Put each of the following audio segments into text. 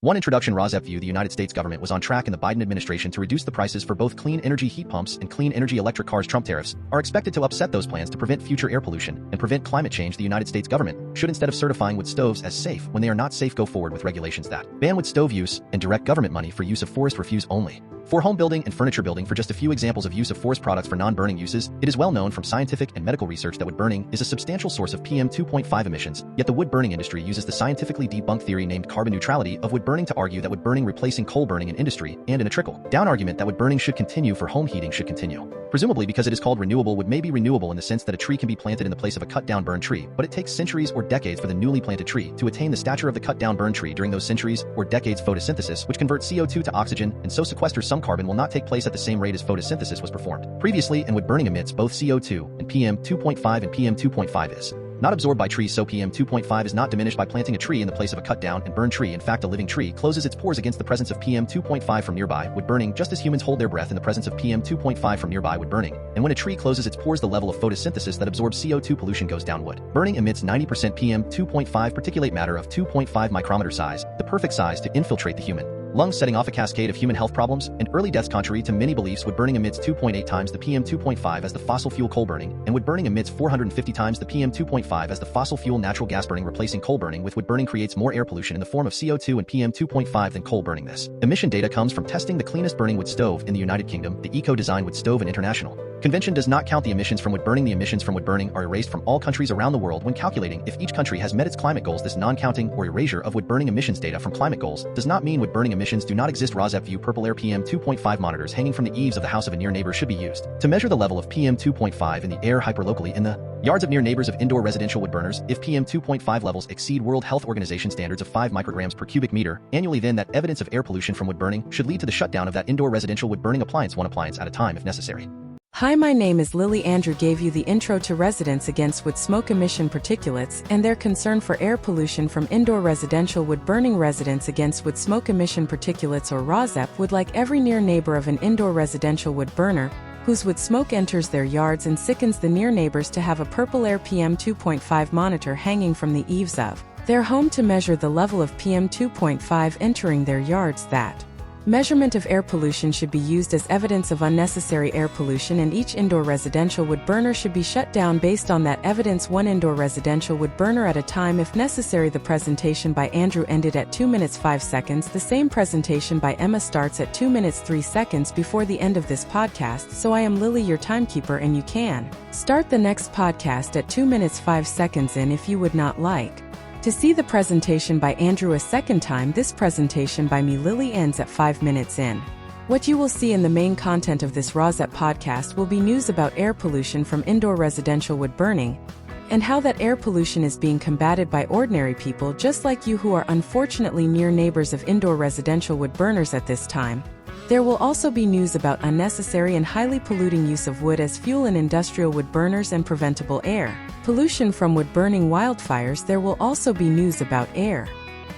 One introduction RAWSEP view: the United States government was on track in the Biden administration to reduce the prices for both clean energy heat pumps and clean energy electric cars. Trump tariffs are expected to upset those plans to prevent future air pollution and prevent climate change. The United States government should, instead of certifying wood stoves as safe when they are not safe, go forward with regulations that ban wood stove use and direct government money for use of forest refuse only. For home building and furniture building, for just a few examples of use of forest products for non-burning uses, it is well known from scientific and medical research that wood burning is a substantial source of PM 2.5 emissions, yet the wood burning industry uses the scientifically debunked theory named carbon neutrality of wood burning to argue that wood burning replacing coal burning in industry, and in a trickle-down argument that wood burning should continue for home heating should continue. Presumably because it is called renewable, wood may be renewable in the sense that a tree can be planted in the place of a cut-down burned tree, but it takes centuries or decades for the newly planted tree to attain the stature of the cut-down burned tree. During those centuries or decades, photosynthesis, which converts CO2 to oxygen and so sequesters some carbon, will not take place at the same rate as photosynthesis was performed previously, and wood burning emits both CO2 and PM 2.5, and PM 2.5 is not absorbed by trees, so PM 2.5 is not diminished by planting a tree in the place of a cut-down and burned tree. In fact, a living tree closes its pores against the presence of PM 2.5 from nearby wood burning, just as humans hold their breath in the presence of PM 2.5 from nearby wood burning. And when a tree closes its pores, the level of photosynthesis that absorbs CO2 pollution goes down. Wood burning emits 90% PM 2.5 particulate matter of 2.5 micrometer size, the perfect size to infiltrate the human lungs, setting off a cascade of human health problems and early deaths. Contrary to many beliefs, wood burning emits 2.8 times the PM 2.5 as the fossil fuel coal burning, and wood burning emits 450 times the PM 2.5 as the fossil fuel natural gas burning. Replacing coal burning with wood burning creates more air pollution in the form of CO2 and PM 2.5 than coal burning. This emission data comes from testing the cleanest burning wood stove in the United Kingdom, the Eco-Design Wood Stove, and International Convention does not count the emissions from wood burning. The emissions from wood burning are erased from all countries around the world when calculating if each country has met its climate goals. This non-counting or erasure of wood burning emissions data from climate goals does not mean wood burning emissions do not exist. RAWSEP view: purple air PM 2.5 monitors hanging from the eaves of the house of a near neighbor should be used to measure the level of PM 2.5 in the air hyperlocally in the yards of near neighbors of indoor residential wood burners. If PM 2.5 levels exceed World Health Organization standards of 5 micrograms per cubic meter annually, then that evidence of air pollution from wood burning should lead to the shutdown of that indoor residential wood burning appliance, one appliance at a time if necessary. Hi, my name is Lily. Andrew gave you the intro to Residents Against Wood Smoke Emission Particulates and their concern for air pollution from indoor residential wood burning. Residents Against Wood Smoke Emission Particulates, or RAWSEP, would like every near neighbor of an indoor residential wood burner whose wood smoke enters their yards and sickens the near neighbors to have a purple air PM 2.5 monitor hanging from the eaves of their home to measure the level of PM 2.5 entering their yards. That measurement of air pollution should be used as evidence of unnecessary air pollution, and each indoor residential wood burner should be shut down based on that evidence, one indoor residential wood burner at a time if necessary. The presentation by Andrew ended at 2 minutes 5 seconds. The same presentation by Emma starts at 2 minutes 3 seconds before the end of this podcast. So I am Lily, your timekeeper, and you can start the next podcast at 2 minutes 5 seconds in if you would not like to see the presentation by Andrew a second time. This presentation by me, Lily, ends at 5 minutes in. What you will see in the main content of this RAWSEP podcast will be news about air pollution from indoor residential wood burning, and how that air pollution is being combated by ordinary people just like you who are unfortunately near neighbors of indoor residential wood burners at this time. There will also be news about unnecessary and highly polluting use of wood as fuel in industrial wood burners and preventable air pollution from wood burning wildfires. There will also be news about air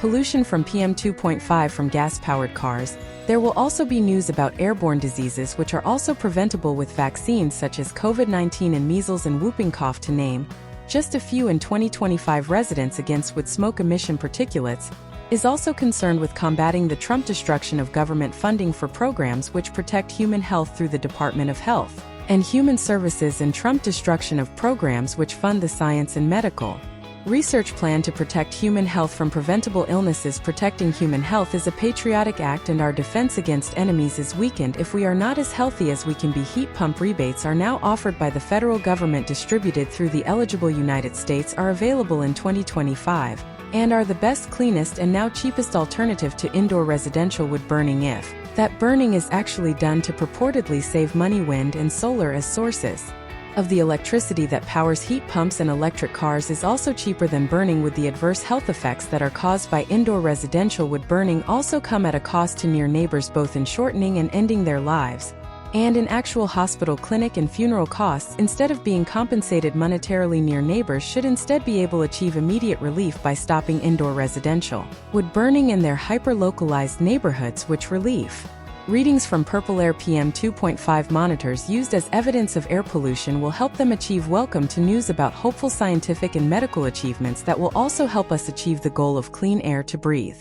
pollution from PM 2.5 from gas-powered cars. There will also be news about airborne diseases which are also preventable with vaccines such as COVID-19 and measles and whooping cough, to name just a few. In 2025, Residents Against Wood Smoke Emission Particulates is also concerned with combating the Trump destruction of government funding for programs which protect human health through the Department of Health and Human Services, and Trump destruction of programs which fund the science and medical research plan to protect human health from preventable illnesses. Protecting human health is a patriotic act, and our defense against enemies is weakened if we are not as healthy as we can be. Heat pump rebates are now offered by the federal government, distributed through the eligible United States, are available in 2025, and are the best, cleanest, and now cheapest alternative to indoor residential wood burning if that burning is actually done to purportedly save money. Wind and solar as sources of the electricity that powers heat pumps and electric cars is also cheaper than burning wood. The adverse health effects that are caused by indoor residential wood burning also come at a cost to near neighbors, both in shortening and ending their lives, and in actual hospital, clinic, and funeral costs. Instead of being compensated monetarily, near neighbors should instead be able to achieve immediate relief by stopping indoor residential wood burning in their hyper-localized neighborhoods, which relief readings from purple air PM 2.5 monitors used as evidence of air pollution will help them achieve. Welcome to news about hopeful scientific and medical achievements that will also help us achieve the goal of clean air to breathe.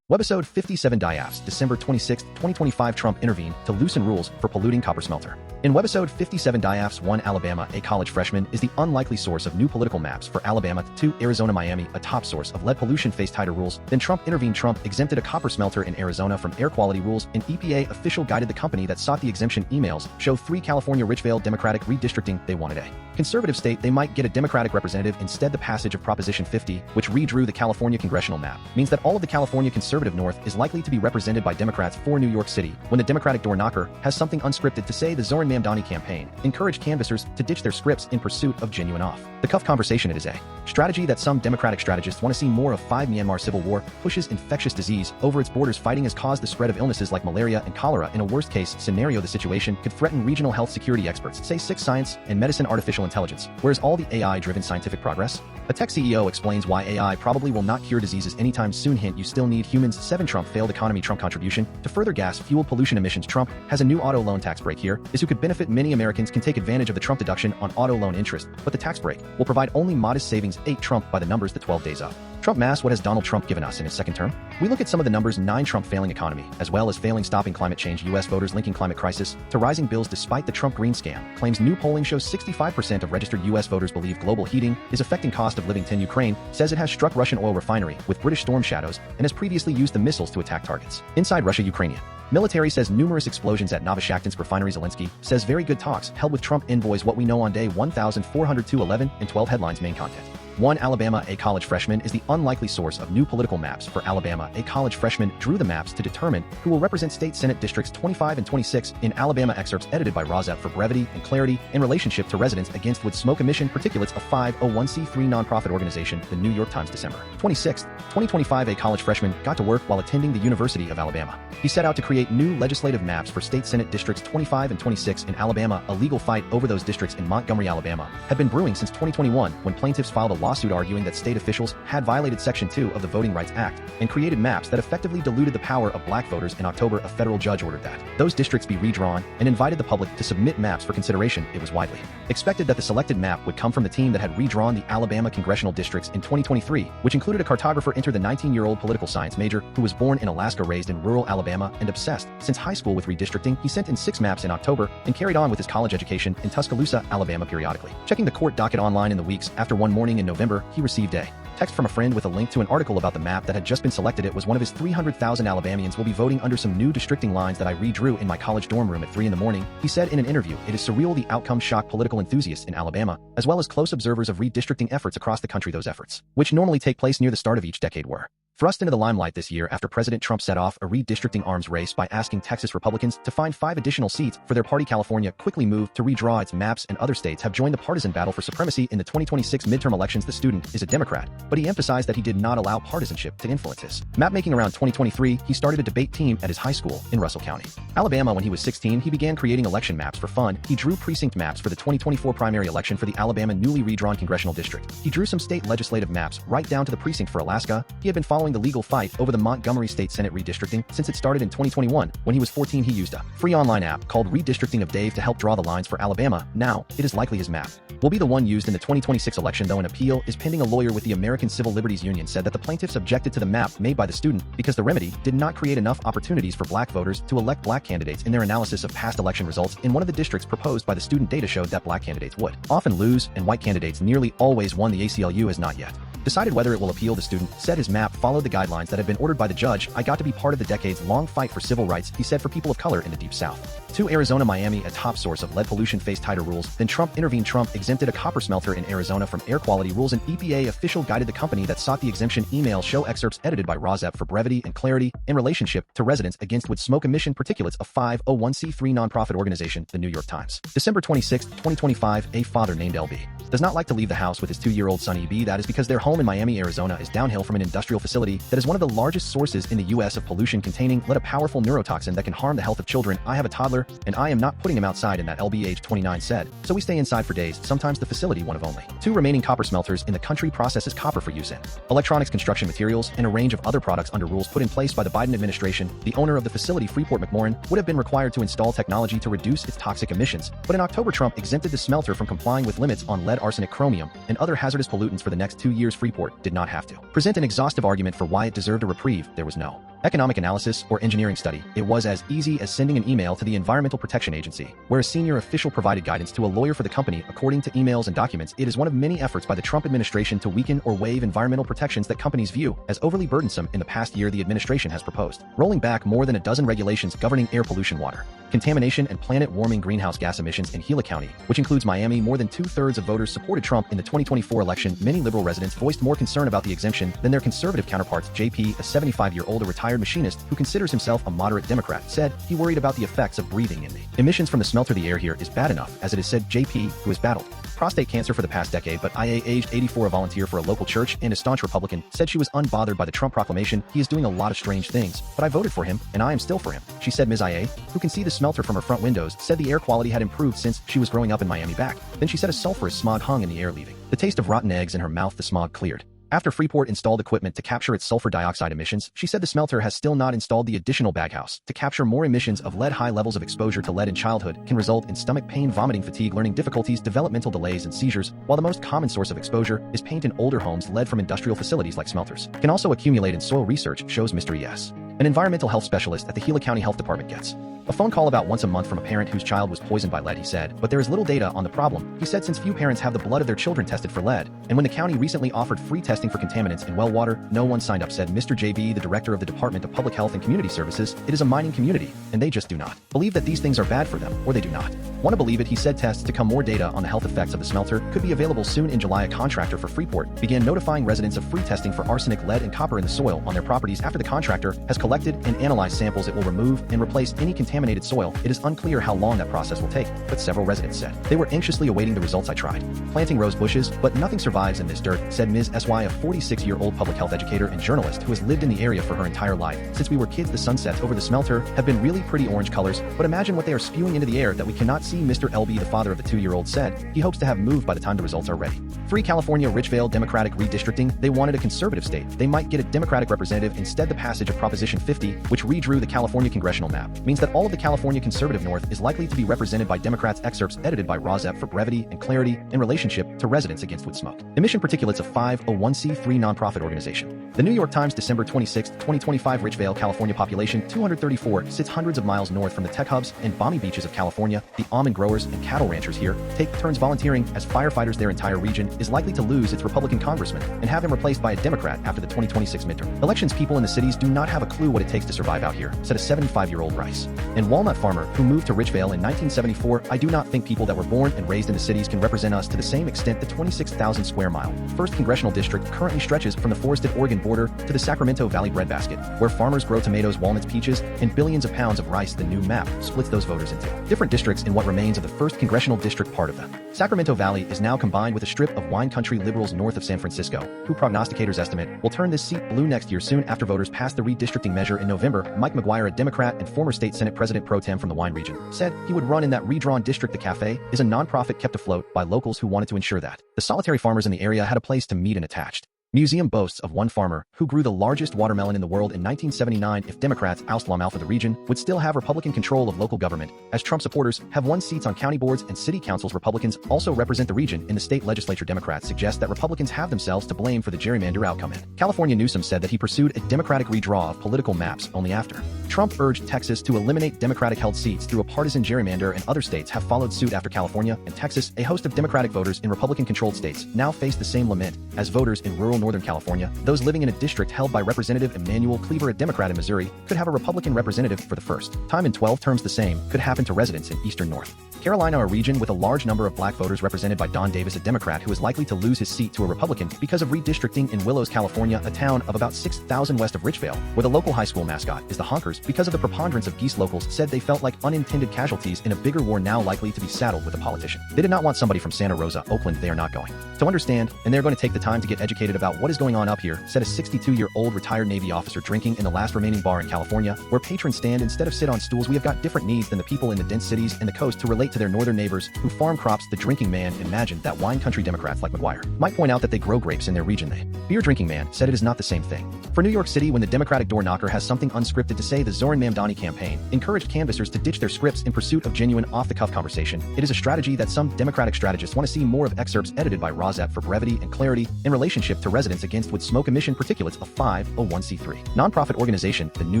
Webisode 57DHYAFS, December 26, 2025. Trump intervened to loosen rules for polluting Copper Smelter. In Webisode 57DHYAFS, 1 Alabama, a college freshman, is the unlikely source of new political maps for Alabama. 2 Arizona, Miami, a top source of lead pollution, faced tighter rules. Then Trump intervened. Trump exempted a copper smelter in Arizona from air quality rules. An EPA official guided the company that sought the exemption. Emails show 3 California Richville Democratic redistricting. They wanted a conservative state. They might get a Democratic representative. Instead, the passage of Proposition 50, which redrew the California congressional map, means that all of the California conservative North is likely to be represented by Democrats. For New York City, when the Democratic door knocker has something unscripted to say, the Zoran Mamdani campaign encouraged canvassers to ditch their scripts in pursuit of genuine off-the-cuff conversation. It is a strategy that some Democratic strategists want to see more of. 5 Myanmar civil war pushes infectious disease over its borders. Fighting has caused the spread of illnesses like malaria and cholera. In a worst-case scenario, the situation could threaten regional health security. Experts say 6 Science and medicine, artificial intelligence. Where's all the AI-driven scientific progress? A tech CEO explains why AI probably will not cure diseases anytime soon. Hint, you still need humans. 7 Trump failed economy. Trump contribution to further gas fuel pollution emissions. Trump has a new auto loan tax break. Here is who could benefit. Many Americans can take advantage of the Trump deduction on auto loan interest, but the tax break will provide only modest savings. 8 Trump by the numbers. The 12 days up. Trump mass. What has Donald Trump given us in his second term? We look at some of the numbers. 9 Trump failing economy, as well as failing stopping climate change. U.S. voters linking climate crisis to rising bills despite the Trump green scam. Claims new polling shows 65% of registered U.S. voters believe global heating is affecting cost of living. 10 Ukraine says it has struck Russian oil refinery with British storm shadows and has previously used the missiles to attack targets inside Russia. Ukrainian military says numerous explosions at Novoshakhtinsk refinery. Zelensky says very good talks held with Trump. Envoys what we know on day 1402. 11 and 12 headlines. Main content. 1 Alabama, a college freshman, is the unlikely source of new political maps for Alabama. A college freshman drew the maps to determine who will represent state Senate districts 25 and 26 in Alabama Excerpts, edited by RAWSEP for brevity and clarity in relationship to residents against wood smoke emission particulates. A 501c3 nonprofit organization. The New York Times, December 26, 2025. A college freshman got to work while attending the University of Alabama. He set out to create new legislative maps for state Senate districts 25 and 26 in Alabama. A legal fight over those districts in Montgomery, Alabama, had been brewing since 2021 when plaintiffs filed a lawsuit arguing that state officials had violated Section 2 of the Voting Rights Act and created maps that effectively diluted the power of black voters. In October, a federal judge ordered that those districts be redrawn and invited the public to submit maps for consideration. It was widely expected that the selected map would come from the team that had redrawn the Alabama congressional districts in 2023, which included a cartographer. Enter the 19-year-old political science major who was born in Alaska, raised in rural Alabama, and obsessed since high school with redistricting. He sent in 6 maps in October and carried on with his college education in Tuscaloosa, Alabama. Periodically checking the court docket online in the weeks after, one morning in November, he received a text from a friend with a link to an article about the map that had just been selected. It was one of his 300,000 Alabamians will be voting under some new districting lines that I redrew in my college dorm room at 3 in the morning, he said in an interview. It is surreal. The outcome shocked political enthusiasts in Alabama, as well as close observers of redistricting efforts across the country. Those efforts, which normally take place near the start of each decade, were thrust into the limelight this year after President Trump set off a redistricting arms race by asking Texas Republicans to find 5 additional seats for their party. California quickly moved to redraw its maps, and other states have joined the partisan battle for supremacy in the 2026 midterm elections. The student is a Democrat, but he emphasized that he did not allow partisanship to influence his mapmaking. Around 2023, he started a debate team at his high school in Russell County, Alabama. When he was 16, he began creating election maps for fun. He drew precinct maps for the 2024 primary election for the Alabama newly redrawn congressional district. He drew some state legislative maps right down to the precinct for Alaska. He had been following the legal fight over the Montgomery State Senate redistricting since it started in 2021. When he was 14, he used a free online app called Redistricting of Dave to help draw the lines for Alabama. Now, it is likely his map will be the one used in the 2026 election, though an appeal is pending. A lawyer with the American Civil Liberties Union said that the plaintiffs objected to the map made by the student because the remedy did not create enough opportunities for black voters to elect black candidates. In their analysis of past election results in one of the districts proposed by the student, data showed that black candidates would often lose and white candidates nearly always won. The ACLU has not yet decided whether it will appeal. The student said his map followed the guidelines that had been ordered by the judge. I got to be part of the decades-long fight for civil rights, he said, for people of color in the Deep South. 2 Arizona, Miami, a top source of lead pollution, faced tighter rules. Then Trump intervened. Trump exempted a copper smelter in Arizona from air quality rules. An EPA official guided the company that sought the exemption. Email show excerpts edited by RAWSEP for brevity and clarity in relationship to residents against wood smoke emission particulates. A 501c3 nonprofit organization. The New York Times, December 26, 2025. A father named LB does not like to leave the house with his 2-year-old son EB. That is because their home in Miami, Arizona is downhill from an industrial facility that is one of the largest sources in the U.S. of pollution containing lead, a powerful neurotoxin that can harm the health of children. I have a toddler, and I am not putting him outside in that, LB, age 29, said. So we stay inside for days. Sometimes the facility, one of only 2 remaining copper smelters in the country, processes copper for use in electronics, construction materials, and a range of other products. Under rules put in place by the Biden administration, the owner of the facility, Freeport McMoran, would have been required to install technology to reduce its toxic emissions. But in October, Trump exempted the smelter from complying with limits on lead, arsenic, chromium, and other hazardous pollutants for the next 2 years. Freeport did not have to present an exhaustive argument for why it deserved a reprieve. There was no economic analysis, or engineering study. It was as easy as sending an email to the Environmental Protection Agency, where a senior official provided guidance to a lawyer for the company. According to emails and documents, it is one of many efforts by the Trump administration to weaken or waive environmental protections that companies view as overly burdensome. In the past year, the administration has proposed rolling back more than a dozen regulations governing air pollution, water contamination, and planet-warming greenhouse gas emissions in Gila County, which includes Miami. More than two-thirds of voters supported Trump in the 2024 election. Many liberal residents voiced more concern about the exemption than their conservative counterparts. JP, a 75-year-old retired machinist who considers himself a moderate Democrat, said he worried about the effects of breathing in the emissions from the smelter. The air here is bad enough as it is, said JP, who has battled prostate cancer for the past decade. But IA, aged 84, a volunteer for a local church and a staunch Republican, said she was unbothered by the Trump proclamation. He is doing a lot of strange things, but I voted for him, and I am still for him, she said. Ms. IA, who can see the smelter from her front windows, said the air quality had improved since she was growing up in Miami back then. She said a sulfurous smog hung in the air, leaving the taste of rotten eggs in her mouth. The smog cleared after Freeport installed equipment to capture its sulfur dioxide emissions. She said the smelter has still not installed the additional baghouse to capture more emissions of lead. High levels of exposure to lead in childhood can result in stomach pain, vomiting, fatigue, learning difficulties, developmental delays, and seizures. While the most common source of exposure is paint in older homes, lead from industrial facilities like smelters can also accumulate in soil. Research shows Mr. E.S., an environmental health specialist at the Gila County Health Department, gets a phone call about once a month from a parent whose child was poisoned by lead, he said. But there is little data on the problem, he said, since few parents have the blood of their children tested for lead. And when the county recently offered free testing for contaminants in well water, no one signed up, said Mr. JB, the director of the Department of Public Health and Community Services. It is a mining community, and they just do not believe that these things are bad for them, or they do not want to believe it, he said. Tests to come more data on the health effects of the smelter could be available soon. In July, a contractor for Freeport began notifying residents of free testing for arsenic, lead, and copper in the soil on their properties. After the contractor has collected and analyzed samples, it will remove and replace any contaminated soil. It is unclear how long that process will take, but several residents said they were anxiously awaiting the results. I tried planting rose bushes, but nothing survives in this dirt, said Ms. SY, a 46-year-old public health educator and journalist who has lived in the area for her entire life. Since we were kids, the sunsets over the smelter have been really pretty orange colors, but imagine what they are spewing into the air that we cannot see. Mr. LB, the father of the 2-year-old, said he hopes to have moved by the time the results are ready. Free California, Richvale, Democratic redistricting. They wanted a conservative state. They might get a Democratic representative. Instead, the passage of Proposition 50, which redrew the California congressional map, means that all of the California conservative north is likely to be represented by Democrats. Excerpts edited by RAWSEP for brevity and clarity in relationship to residents against wood smoke. Emission Particulates, a 501c3 nonprofit organization. The New York Times, December 26, 2025. Richvale, California, population 234, sits hundreds of miles north from the tech hubs and balmy beaches of California. The almond growers and cattle ranchers here take turns volunteering as firefighters. Their entire region is likely to lose its Republican congressman and have him replaced by a Democrat after the 2026 midterm elections. People in the cities do not have a clue what it takes to survive out here, said a 75-year-old rice and walnut farmer who moved to Richvale in 1974. I do not think people that were born and raised in the cities can represent us to the same extent. The 26,000 square mile 1st Congressional District currently stretches from the forested Oregon border to the Sacramento Valley breadbasket, where farmers grow tomatoes, walnuts, peaches, and billions of pounds of rice. The new map splits those voters into different districts in what remains of the 1st Congressional District. Part of the Sacramento Valley is now combined with a strip of wine country liberals north of San Francisco, who prognosticators estimate will turn this seat blue next year. Soon after voters passed the redistricting measure in November, Mike McGuire, a Democrat and former state Senate President pro tem from the wine region, said he would run in that redrawn district. The cafe is a nonprofit kept afloat by locals who wanted to ensure that the solitary farmers in the area had a place to meet. An attached museum boasts of one farmer who grew the largest watermelon in the world in 1979. If Democrats oust Lamalfa, the region would still have Republican control of local government, as Trump supporters have won seats on county boards and city councils. Republicans also represent the region in the state legislature. Democrats suggest that Republicans have themselves to blame for the gerrymander outcome. In California, Newsom said that he pursued a Democratic redraw of political maps only after Trump urged Texas to eliminate Democratic-held seats through a partisan gerrymander, and other states have followed suit after California and Texas. A host of Democratic voters in Republican-controlled states now face the same lament as voters in rural Northern California. Those living in a district held by Representative Emanuel Cleaver, a Democrat in Missouri, could have a Republican representative for the first time in 12 terms. The same could happen to residents in eastern North Carolina, a region with a large number of black voters represented by Don Davis, a Democrat who is likely to lose his seat to a Republican because of redistricting. In Willows, California, a town of about 6,000 west of Richvale, where the local high school mascot is the Honkers because of the preponderance of geese. Locals said they felt like unintended casualties in a bigger war, now likely to be saddled with a politician. They did not want somebody from Santa Rosa, Oakland. They are not going to understand, and they're going to take the time to get educated about what is going on up here, said a 62-year-old retired Navy officer drinking in the last remaining bar in California, where patrons stand instead of sit on stools. We have got different needs than the people in the dense cities and the coast to relate to their northern neighbors who farm crops. The drinking man imagined that wine country Democrats like McGuire might point out that they grow grapes in their region. The beer drinking man said it is not the same thing. For New York City, when the Democratic door knocker has something unscripted to say, the the Zoran Mamdani campaign, encouraged canvassers to ditch their scripts in pursuit of genuine off-the-cuff conversation. It is a strategy that some Democratic strategists want to see more of excerpts edited by RAWSEP for brevity and clarity in relationship to residents against wood smoke emission particulates of 501c3 nonprofit organization, the New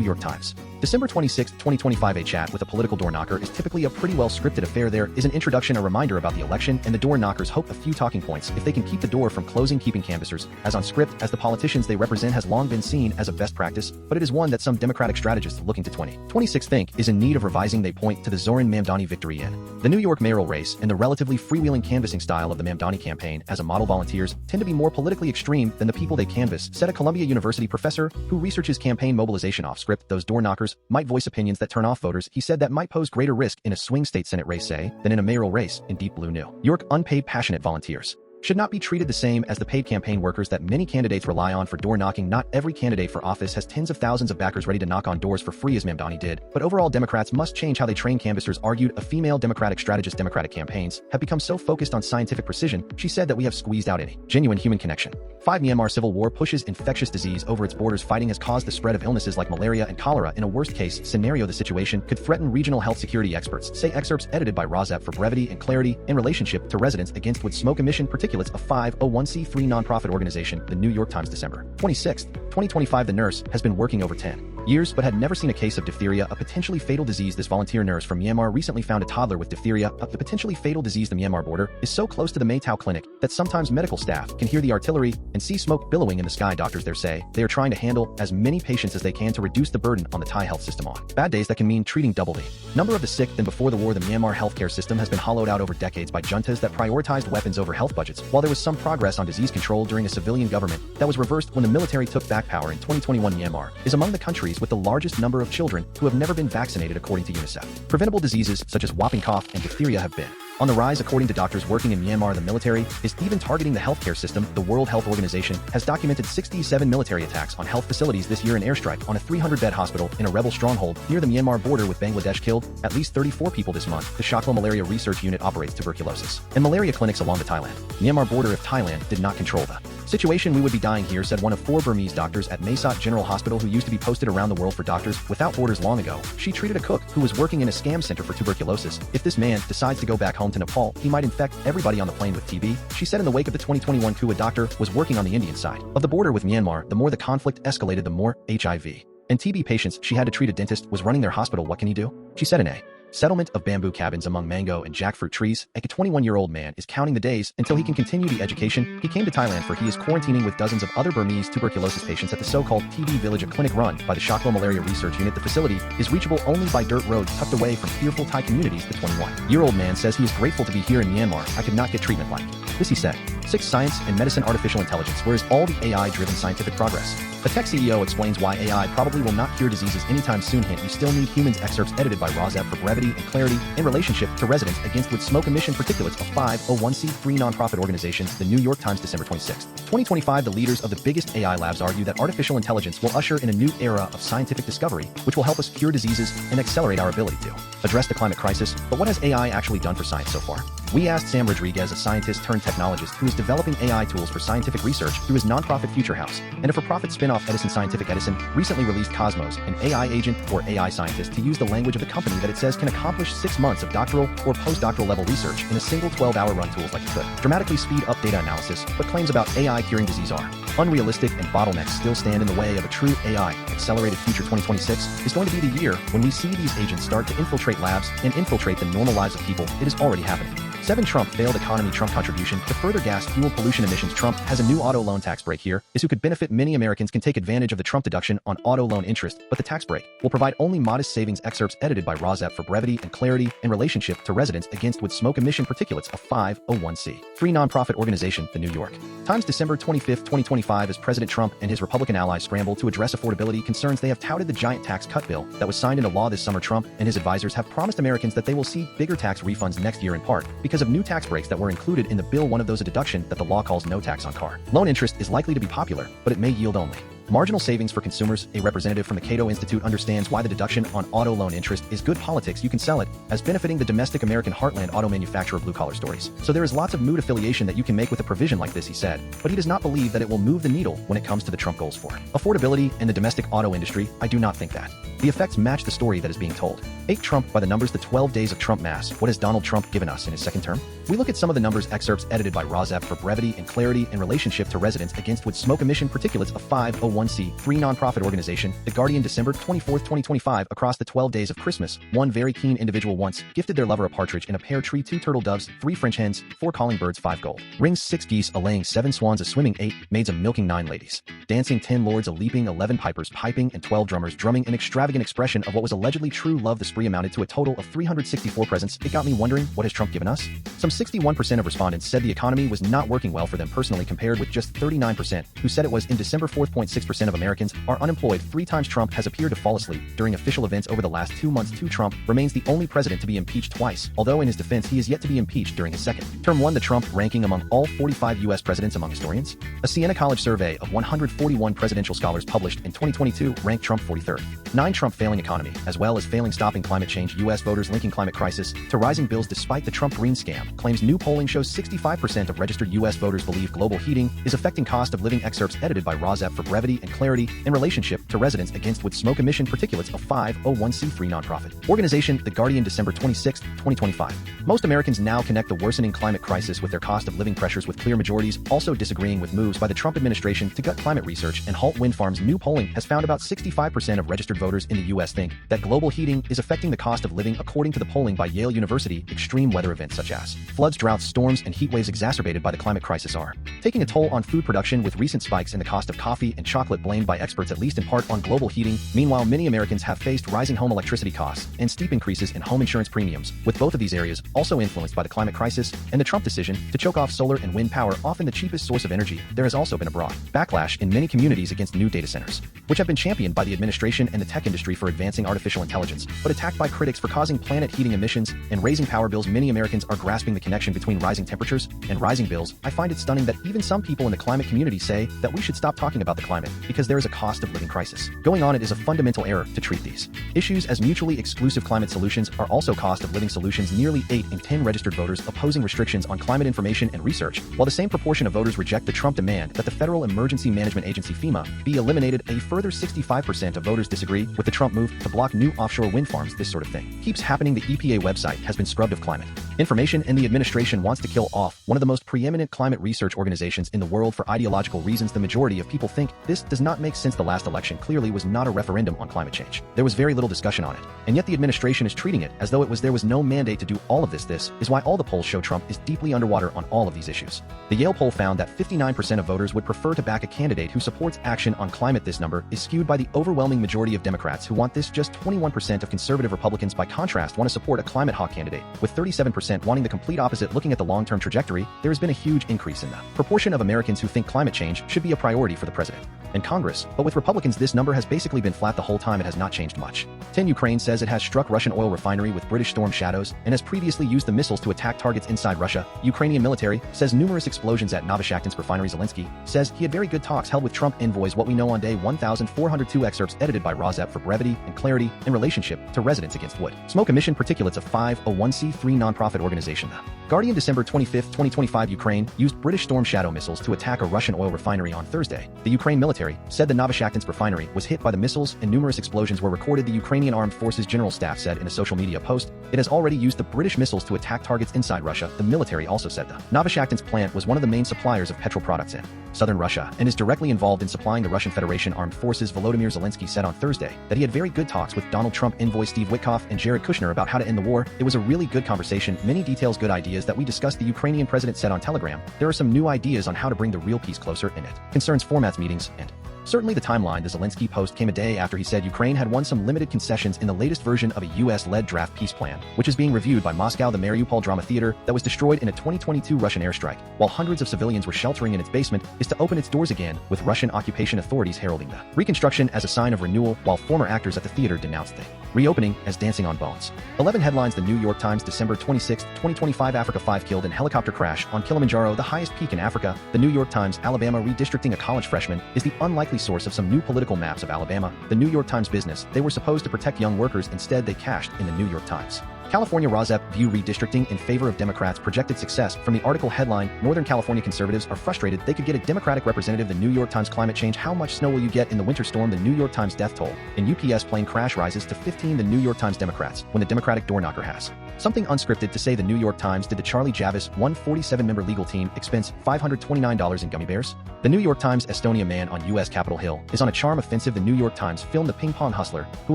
York Times. December 26, 2025. A chat with a political door knocker is typically a pretty well-scripted affair. There is an introduction, a reminder about the election, and the door knockers hope a few talking points if they can keep the door from closing, keeping canvassers as on script as the politicians they represent has long been seen as a best practice, but it is one that some Democratic strategists looking to 2026 think is in need of revising. They point to the Zoran Mamdani victory in the New York mayoral race and the relatively freewheeling canvassing style of the Mamdani campaign as a model. Volunteers tend to be more politically extreme than the people they canvass, said a Columbia University professor who researches campaign mobilization off script. Those door knockers might voice opinions that turn off voters, he said, that might pose greater risk in a swing state Senate race, say, than in a mayoral race in deep blue New York. Unpaid passionate volunteers should not be treated the same as the paid campaign workers that many candidates rely on for door knocking. Not every candidate for office has tens of thousands of backers ready to knock on doors for free as Mamdani did, but overall Democrats must change how they train canvassers, argued a female Democratic strategist. Democratic campaigns have become so focused on scientific precision, she said, that we have squeezed out any genuine human connection. 5. Myanmar civil war pushes infectious disease over its borders. Fighting has caused the spread of illnesses like malaria and cholera. In a worst-case scenario, the situation could threaten regional health security, experts say. Excerpts edited by RAWSEP for brevity and clarity in relationship to residents against wood smoke emission particulates of 501c3 nonprofit organization, the New York Times. December 26, 2025. The nurse has been working over 10 years but had never seen a case of diphtheria, a potentially fatal disease. This volunteer nurse from Myanmar recently found a toddler with diphtheria, a potentially fatal disease. The Myanmar border is so close to the Maytao clinic that sometimes medical staff can hear the artillery and see smoke billowing in the sky. Doctors there say they are trying to handle as many patients as they can to reduce the burden on the Thai health system. On bad days, that can mean treating double the number of the sick than before. The war, the Myanmar healthcare system has been hollowed out over decades by juntas that prioritized weapons over health budgets. While there was some progress on disease control during a civilian government, that was reversed when the military took back power in 2021. Myanmar is among the countries with the largest number of children who have never been vaccinated, according to UNICEF. Preventable diseases such as whooping cough and diphtheria have been on the rise, according to doctors working in Myanmar. The military is even targeting the healthcare system. The World Health Organization has documented 67 military attacks on health facilities this year. An airstrike on a 300-bed hospital in a rebel stronghold near the Myanmar border with Bangladesh killed at least 34 people this month. The Shakla Malaria Research Unit operates tuberculosis and malaria clinics along the Thailand-Myanmar border. If Thailand did not control the situation, we would be dying here, said one of 4 Burmese doctors at Maysat General Hospital who used to be posted around the world for Doctors Without Borders. Long ago, she treated a cook who was working in a scam center for tuberculosis. If this man decides to go back home to Nepal, he might infect everybody on the plane with TB, she said. In the wake of the 2021 coup, a doctor was working on the Indian side of the border with Myanmar. The more the conflict escalated, the more HIV and TB patients she had to treat. A dentist was running their hospital. What can he do? She said. In a settlement of bamboo cabins among mango and jackfruit trees, a 21-year-old man is counting the days until he can continue the education he came to Thailand for. He is quarantining with dozens of other Burmese tuberculosis patients at the so-called TB village, a clinic run by the Shakla Malaria Research Unit. The facility is reachable only by dirt roads tucked away from fearful Thai communities. The 21-year-old man says he is grateful to be here in Myanmar. I could not get treatment like this, he said. 6. Science and medicine. Artificial intelligence. Where is all the AI-driven scientific progress? A tech CEO explains why AI probably will not cure diseases anytime soon. Hint: you still need humans. Excerpts edited by RAWSEP for brevity and clarity in relationship to residents against wood smoke emission particulates of 501c3 nonprofit organizations, the New York Times. December 26, 2025. The leaders of the biggest AI labs argue that artificial intelligence will usher in a new era of scientific discovery, which will help us cure diseases and accelerate our ability to address the climate crisis. But what has AI actually done for science so far? We asked Sam Rodriguez, a scientist turned technologist who is developing AI tools for scientific research through his nonprofit Future House and a for-profit spin-off Edison Scientific. Edison recently released Cosmos, an AI agent or AI scientist, to use the language of the company that it says can accomplish 6 months of doctoral or postdoctoral level research in a single 12-hour run. Tools like it could dramatically speed up data analysis, but claims about AI curing disease are unrealistic and bottlenecks still stand in the way of a true AI accelerated future. 2026 is going to be the year when we see these agents start to infiltrate labs and infiltrate the normal lives of people. It is already happening. 7. Trump failed economy. Trump contribution to further gas fuel pollution emissions. Trump has a new auto loan tax break. Here is who could benefit. Many Americans can take advantage of the Trump deduction on auto loan interest, but the tax break will provide only modest savings. Excerpts edited by RAWSEP for brevity and clarity in relationship to residents against wood smoke emission particulates of 501c3 nonprofit organization, the New York Times. December 25, 2025. As President Trump and his Republican allies scramble to address affordability concerns, they have touted the giant tax cut bill that was signed into law this summer. Trump and his advisors have promised Americans that they will see bigger tax refunds next year, in part because of new tax breaks that were included in the bill. One of those, a deduction that the law calls no tax on car loan interest, is likely to be popular, but it may yield only Marginal savings for consumers. A representative from the Cato Institute understands why the deduction on auto loan interest is good politics. You can sell it as benefiting the domestic American heartland auto manufacturer. Blue-collar stories. So there is lots of mood affiliation that you can make with a provision like this, he said, but he does not believe that it will move the needle when it comes to the Trump goals for affordability in the domestic auto industry. I do not think that. The effects match the story that is being told. 8 Trump by the numbers. The 12 days of Trump mass. What has Donald Trump given us in his second term? We look at some of the numbers. Excerpts edited by RAWSEP for brevity and clarity in relationship to residents against wood smoke emission particulates. A 501c3 nonprofit organization, The Guardian, December 24, 2025. Across the 12 days of Christmas, one very keen individual once gifted their lover a partridge in a pear tree, 2 turtle doves, 3 French hens, 4 calling birds, 5 gold rings, 6 geese a laying, 7 swans a swimming, 8 maids a milking, 9 ladies dancing, 10 lords a leaping, 11 pipers piping, and 12 drummers drumming. An extravagant expression of what was allegedly true love. The spree amounted to a total of 364 presents. It got me wondering, what has Trump given us? Some 61% of respondents said the economy was not working well for them personally, compared with just 39% who said it was. In December, 4.6% of Americans are unemployed. 3 times Trump has appeared to fall asleep during official events over the last 2 months. 2 Trump remains the only president to be impeached twice, although in his defense he is yet to be impeached during his second term. 1 The Trump ranking among all 45 U.S. presidents among historians. A Siena College survey of 141 presidential scholars published in 2022 ranked Trump 43rd. 9 Trump failing economy, as well as failing stopping climate change. U.S. voters linking climate crisis to rising bills despite the Trump green scam. Claims new polling shows 65% of registered U.S. voters believe global heating is affecting cost of living. Excerpts edited by RAWSEP for brevity and clarity in relationship to residents against wood smoke emission particulates. A 501c3 nonprofit organization, The Guardian, December 26, 2025. Most Americans now connect the worsening climate crisis with their cost of living pressures, with clear majorities also disagreeing with moves by the Trump administration to gut climate research and halt wind farms. New polling has found about 65% of registered voters in the U.S. think that global heating is affecting the cost of living, according to the polling by Yale University. Extreme weather events such as floods, droughts, storms, and heat waves exacerbated by the climate crisis are taking a toll on food production, with recent spikes in the cost of coffee and chocolate blamed by experts at least in part on global heating. Meanwhile, many Americans have faced rising home electricity costs and steep increases in home insurance premiums, with both of these areas also influenced by the climate crisis and the Trump decision to choke off solar and wind power, often the cheapest source of energy. There has also been a broad backlash in many communities against new data centers, which have been championed by the administration and the tech industry for advancing artificial intelligence, but attacked by critics for causing planet heating emissions and raising power bills. Many Americans are grasping the connection between rising temperatures and rising bills. I find it stunning that even some people in the climate community say that we should stop talking about the climate because there is a cost of living crisis going on. It is a fundamental error to treat these issues as mutually exclusive. Climate solutions are also cost of living solutions. Nearly 8 in 10 registered voters opposing restrictions on climate information and research, while the same proportion of voters reject the Trump demand that the Federal Emergency Management Agency FEMA be eliminated. A further 65% of voters disagree with the Trump move to block new offshore wind farms. This sort of thing keeps happening. The EPA website has been scrubbed of climate information, and the administration wants to kill off one of the most preeminent climate research organizations in the world for ideological reasons. The majority of people think this does not make sense. The last election clearly was not a referendum on climate change. There was very little discussion on it, and yet the administration is treating it as though there was no mandate to do all of this. This is why all the polls show Trump is deeply underwater on all of these issues. The Yale poll found that 59% of voters would prefer to back a candidate who supports action on climate. This number is skewed by the overwhelming majority of Democrats who want this. Just 21% of conservative Republicans, by contrast, want to support a climate hawk candidate, with 37% wanting the complete opposite. Looking at the long-term trajectory, there has been a huge increase in the proportion of Americans who think climate change should be a priority for the president and Congress, but with Republicans this number has basically been flat the whole time. It has not changed much. 10 Ukraine says it has struck Russian oil refinery with British Storm Shadows and has previously used the missiles to attack targets inside Russia. Ukrainian military says numerous explosions at Novoshakhtinsk refinery. Zelensky says he had very good talks held with Trump envoys. What we know on day 1402. Excerpts edited by RAWSEP for brevity and clarity in relationship to residents against wood smoke emission particulates. A 501c3 nonprofit organization. The Guardian, December 25, 2025. Ukraine used British Storm Shadow missiles to attack a Russian oil refinery on Thursday. The Ukraine military said the Novoshakhtinsk refinery was hit by the missiles and numerous explosions were recorded. The Ukrainian Armed Forces General Staff said in a social media post it has already used the British missiles to attack targets inside Russia. The military also said the Novoshakhtinsk plant was one of the main suppliers of petrol products in southern Russia and is directly involved in supplying the Russian Federation Armed Forces. Volodymyr Zelensky said on Thursday that he had very good talks with Donald Trump envoy Steve Witkoff and Jared Kushner about how to end the war. It was a really good conversation, many details, good ideas that we discussed, the Ukrainian president said on Telegram. There are some new ideas on how to bring the real peace closer, in it concerns formats, meetings, and certainly the timeline. The Zelensky post came a day after he said Ukraine had won some limited concessions in the latest version of a U.S.-led draft peace plan, which is being reviewed by Moscow. The Mariupol drama theater that was destroyed in a 2022 Russian airstrike, while hundreds of civilians were sheltering in its basement, is to open its doors again, with Russian occupation authorities heralding the reconstruction as a sign of renewal, while former actors at the theater denounced the Reopening as dancing on bones. 11 headlines. The New York Times, December 26, 2025. Africa, 5 killed in helicopter crash on Kilimanjaro, the highest peak in Africa. The New York Times, Alabama redistricting a college freshman is the unlikely source of some new political maps of Alabama. The New York Times business. They were supposed to protect young workers. Instead, they cashed in the New York Times. California RAWSEP view redistricting in favor of Democrats' projected success. From the article headline, Northern California conservatives are frustrated they could get a Democratic representative. The New York Times climate change. How much snow will you get in the winter storm? The New York Times death toll in UPS plane crash rises to 15. The New York Times Democrats when the Democratic door knocker has something unscripted to say. The New York Times. Did the Charlie Javis 147-member legal team expense $529 in gummy bears? The New York Times. Estonia man on U.S. Capitol Hill is on a charm offensive. The New York Times filmed the ping pong hustler who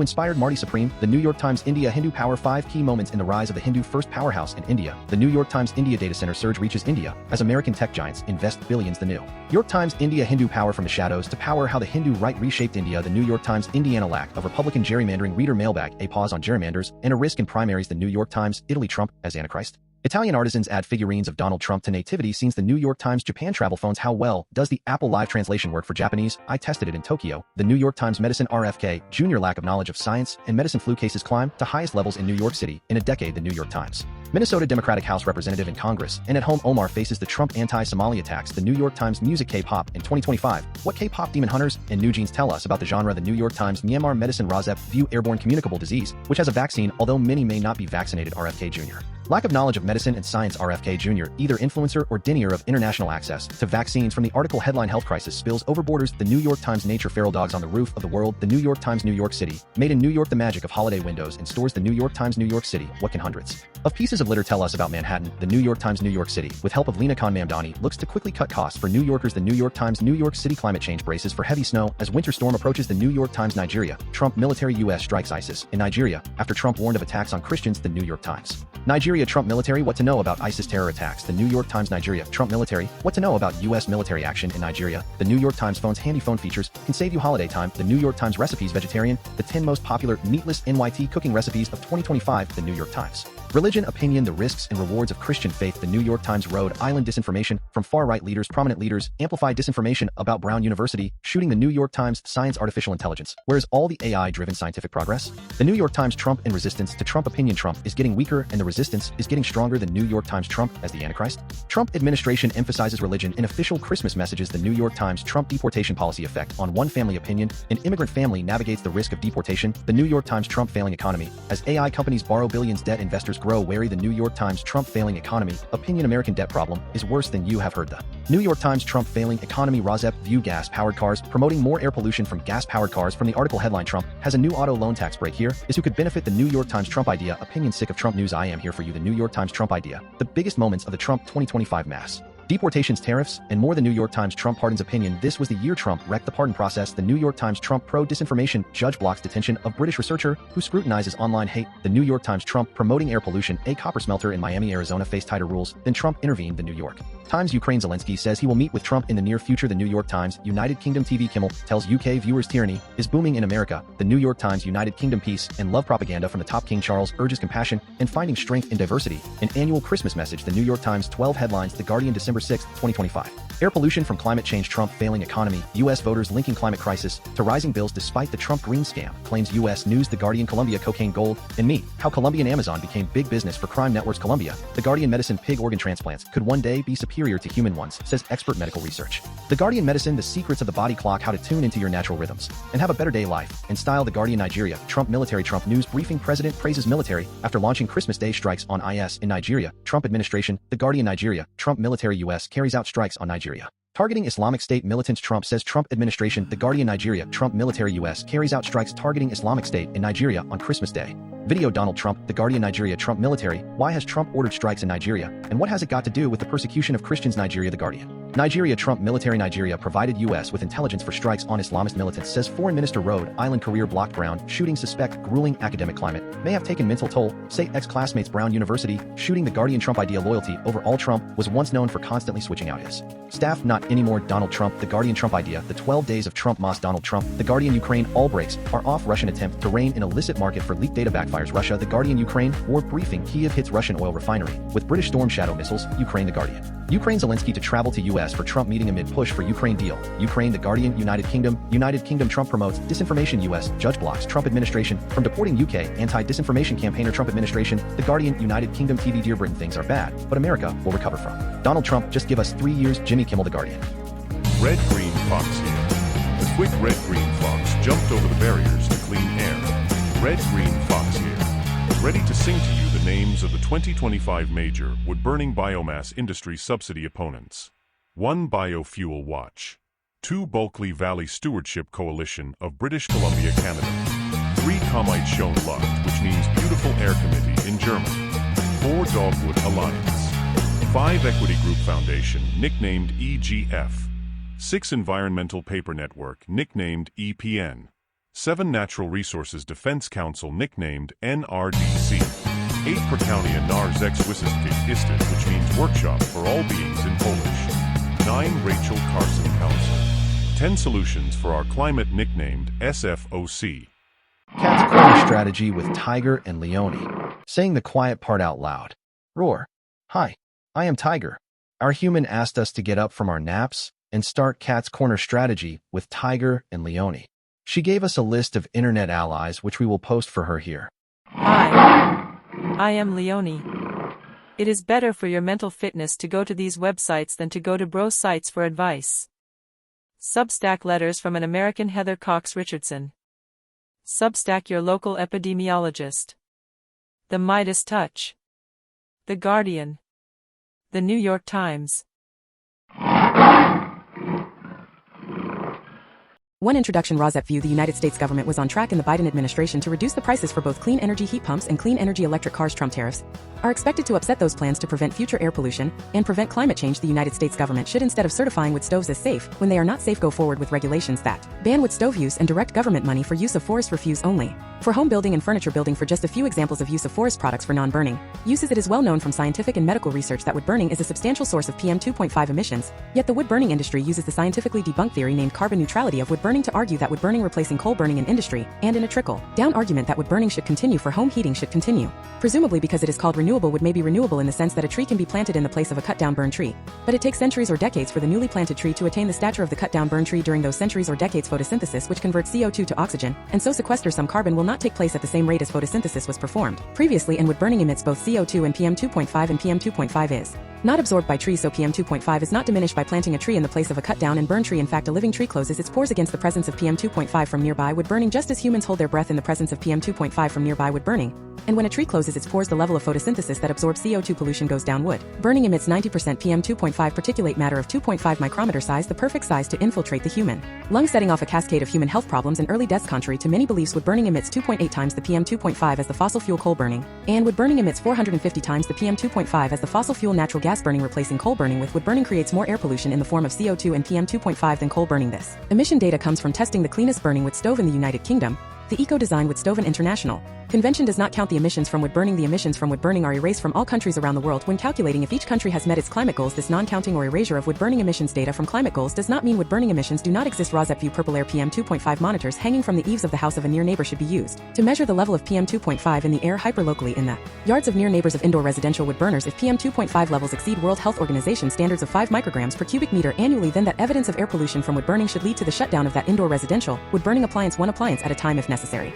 inspired Marty Supreme. The New York Times. India Hindu power. 5 key moments in the rise of the Hindu first powerhouse in India. The New York Times. India data center surge reaches India as American tech giants invest billions. The New York Times. India Hindu power from the shadows to power. How the Hindu right reshaped India. The New York Times. Indiana lack of Republican gerrymandering. Reader mailbag. A pause on gerrymanders and a risk in primaries. The New York Times. Italy Trump as Antichrist. Italian artisans add figurines of Donald Trump to nativity scenes. The New York Times. Japan travel phones. How well does the Apple Live translation work for Japanese? I tested it in Tokyo. The New York Times. Medicine RFK Jr. lack of knowledge of science and medicine. Flu cases climb to highest levels in New York City in a decade. The New York Times. Minnesota Democratic House representative in Congress and at home. Omar faces the Trump anti-Somali attacks. The New York Times. Music K-pop in 2025. What K-pop demon hunters and new genes tell us about the genre. The New York Times. Myanmar medicine. RAWSEP view airborne communicable disease, which has a vaccine, although many may not be vaccinated. RFK Jr. Lack of knowledge of medicine and science. RFK Jr., either influencer or denier of international access to vaccines. From the article headline, health crisis spills over borders. The New York Times. Nature. Feral dogs on the roof of the world. The New York Times. New York City. Made in New York. The magic of holiday windows and stores. The New York Times. New York City. What can hundreds of pieces of litter tell us about Manhattan? The New York Times. New York City. With help of Lena Khan Mamdani, looks to quickly cut costs for New Yorkers. The New York Times. New York City. Climate change braces for heavy snow as winter storm approaches. The New York Times. Nigeria. Trump military. U.S. strikes ISIS in Nigeria after Trump warned of attacks on Christians. The New York Times. Nigeria. Trump military. What to know about ISIS terror attacks. The New York Times. Nigeria. Trump military. What to know about U.S. military action in Nigeria. The New York Times. Phones. Handy phone features can save you holiday time. The New York Times. Recipes. Vegetarian. The 10 most popular meatless NYT cooking recipes of 2025. The New York Times. Religion. Opinion. The risks and rewards of Christian faith. The New York Times. Rhode Island. Disinformation from far-right leaders. Prominent leaders amplify disinformation about Brown University shooting. The New York Times. Science. Artificial intelligence. Where's all the AI-driven scientific progress? The New York Times. Trump and resistance to Trump. Opinion. Trump is getting weaker and the resistance is getting stronger. The New York Times. Trump as the Antichrist. Trump administration emphasizes religion in official Christmas messages. The New York Times. Trump deportation policy effect on one family. Opinion. An immigrant family navigates the risk of deportation. The New York Times. Trump failing economy as AI companies borrow billions. Debt investors grow wary. The New York Times. Trump failing economy. Opinion. American debt problem is worse than you have heard. The New York Times. Trump failing economy. RAWSEP view gas-powered cars promoting more air pollution from gas-powered cars. From the article headline, Trump has a new auto loan tax break. Here is who could benefit. The New York Times. Trump idea. Opinion. Sick of Trump news. I am here for you. The New York Times. Trump idea. The biggest moments of the Trump 2025 mass deportations, tariffs, and more. The New York Times. Trump pardons. Opinion. This was the year Trump wrecked the pardon process. The New York Times. Trump pro-disinformation. Judge blocks detention of British researcher who scrutinizes online hate. The New York Times. Trump promoting air pollution. A copper smelter in Miami, Arizona faced tighter rules. Then Trump intervened. The New York Times. Ukraine. Zelensky says he will meet with Trump in the near future. The New York Times. United Kingdom TV. Kimmel tells UK viewers tyranny is booming in America. The New York Times. United Kingdom peace and love propaganda from the top. King Charles urges compassion and finding strength in diversity. An annual Christmas message. The New York Times. 12 headlines. The Guardian. December 6, 2025. Air pollution from climate change. Trump failing economy. U.S. voters linking climate crisis to rising bills despite the Trump green scam, claims U.S. News. The Guardian. Colombia. Cocaine, gold, and meat. How Colombian Amazon became big business for crime networks. Colombia. The Guardian. Medicine. Pig organ transplants could one day be superior to human ones, says expert medical research. The Guardian. Medicine. The secrets of the body clock. How to tune into your natural rhythms and have a better day life and style. The Guardian. Nigeria. Trump military. Trump news briefing. President praises military after launching Christmas Day strikes on IS in Nigeria. Trump administration. The Guardian. Nigeria. Trump military. U.S. carries out strikes on Nigeria targeting Islamic State militants. Trump says Trump administration. The Guardian. Nigeria. Trump military. U.S. carries out strikes targeting Islamic State in Nigeria on Christmas Day. Video. Donald Trump. The Guardian. Nigeria. Trump military. Why has Trump ordered strikes in Nigeria? And what has it got to do with the persecution of Christians? Nigeria. The Guardian. Nigeria. Trump military. Nigeria provided U.S. with intelligence for strikes on Islamist militants, says Foreign Minister. Rhode Island career blocked. Brown shooting suspect grueling academic climate may have taken mental toll, say ex-classmates. Brown University shooting. The Guardian. Trump idea. Loyalty over all. Trump was once known for constantly switching out his staff, not anymore. Donald Trump. The Guardian. Trump idea. The 12 days of Trump Moss. Donald Trump. The Guardian. Ukraine. All brakes are off. Russian attempt to rein in illicit market for leaked data backfires. Russia. The Guardian. Ukraine. War briefing. Kyiv hits Russian oil refinery with British Storm Shadow missiles. Ukraine. The Guardian. Ukraine Zelensky to travel to U.S. for Trump meeting amid push for Ukraine deal. Ukraine, The Guardian, United Kingdom Trump promotes disinformation. U.S. judge blocks Trump administration from deporting UK anti-disinformation campaigner. Trump administration. The Guardian, United Kingdom TV. Dear Britain, things are bad, but America will recover from Donald Trump. Just give us 3 years. Jimmy Kimmel. The Guardian. Red-green fox here. The quick red-green fox jumped over the barriers to clean air. Red-green fox here. Ready to sing to you the names of the 2025 major wood-burning biomass industry subsidy opponents. 1. Biofuel Watch. 2. Bulkley Valley Stewardship Coalition of British Columbia, Canada. 3. Comite Schoen Luft, which means Beautiful Air Committee in German. 4. Dogwood Alliance. 5. Equity Group Foundation, nicknamed EGF. 6. Environmental Paper Network, nicknamed EPN. 7. Natural Resources Defense Council, nicknamed NRDC. 8. Prakaunia Narzek Wissenskik Istet, which means Workshop for All Beings in Polish. 9. Rachel Carson Council. 10. Solutions for Our Climate, nicknamed SFOC. Cat's corner strategy with Tiger and Leone. Saying the quiet part out loud. Roar. Hi, I am Tiger. Our human asked us to get up from our naps and start Cat's corner strategy with Tiger and Leone. She gave us a list of internet allies, which we will post for her here. Hi, I am Leone. It is better for your mental fitness to go to these websites than to go to bro sites for advice. Substack letters from an American Heather Cox Richardson. Substack your local epidemiologist. The Midas Touch. The Guardian. The New York Times. One introduction. RAWSEP view. The United States government was on track in the Biden administration to reduce the prices for both clean energy heat pumps and clean energy electric cars. Trump tariffs are expected to upset those plans to prevent future air pollution and prevent climate change. The United States government should, instead of certifying wood stoves as safe when they are not safe, go forward with regulations that ban wood stove use and direct government money for use of forest refuse only for home building and furniture building. For just a few examples of use of forest products for non-burning uses, it is well known from scientific and medical research that wood burning is a substantial source of PM 2.5 emissions, yet the wood burning industry uses the scientifically debunked theory named carbon neutrality of wood burning to argue that wood burning replacing coal burning in industry, and in a trickle-down argument that wood burning should continue for home heating should continue. Presumably because it is called renewable, wood may be renewable in the sense that a tree can be planted in the place of a cut-down burned tree. But it takes centuries or decades for the newly planted tree to attain the stature of the cut-down burned tree. During those centuries or decades, photosynthesis, which converts CO2 to oxygen, and so sequesters some carbon, will not take place at the same rate as photosynthesis was performed previously, and wood burning emits both CO2 and PM 2.5, and PM 2.5 is not absorbed by trees, so PM 2.5 is not diminished by planting a tree in the place of a cut-down and burned tree. In fact, a living tree closes its pores against the presence of PM 2.5 from nearby wood burning, just as humans hold their breath in the presence of PM 2.5 from nearby wood burning. And when a tree closes its pores, the level of photosynthesis that absorbs CO2 pollution goes down. Wood burning emits 90% PM 2.5 particulate matter of 2.5 micrometer size, the perfect size to infiltrate the human lung, setting off a cascade of human health problems and early deaths. Contrary to many beliefs, wood burning emits 2.8 times the PM 2.5 as the fossil fuel coal burning, and wood burning emits 450 times the PM 2.5 as the fossil fuel natural gas burning. Replacing coal burning with wood burning creates more air pollution in the form of CO2 and PM 2.5 than coal burning. This emission data comes from testing the cleanest burning wood stove in the United Kingdom. The Eco-Design Wood Stove and International Convention does not count the emissions from wood burning. The emissions from wood burning are erased from all countries around the world when calculating if each country has met its climate goals. This non-counting or erasure of wood burning emissions data from climate goals does not mean wood burning emissions do not exist. RAWSEP view. Purple air. PM 2.5 monitors hanging from the eaves of the house of a near neighbor should be used to measure the level of PM 2.5 in the air hyperlocally in the yards of near neighbors of indoor residential wood burners. If PM 2.5 levels exceed World Health Organization standards of 5 micrograms per cubic meter annually, then that evidence of air pollution from wood burning should lead to the shutdown of that indoor residential wood burning appliance, one appliance at a time if necessary.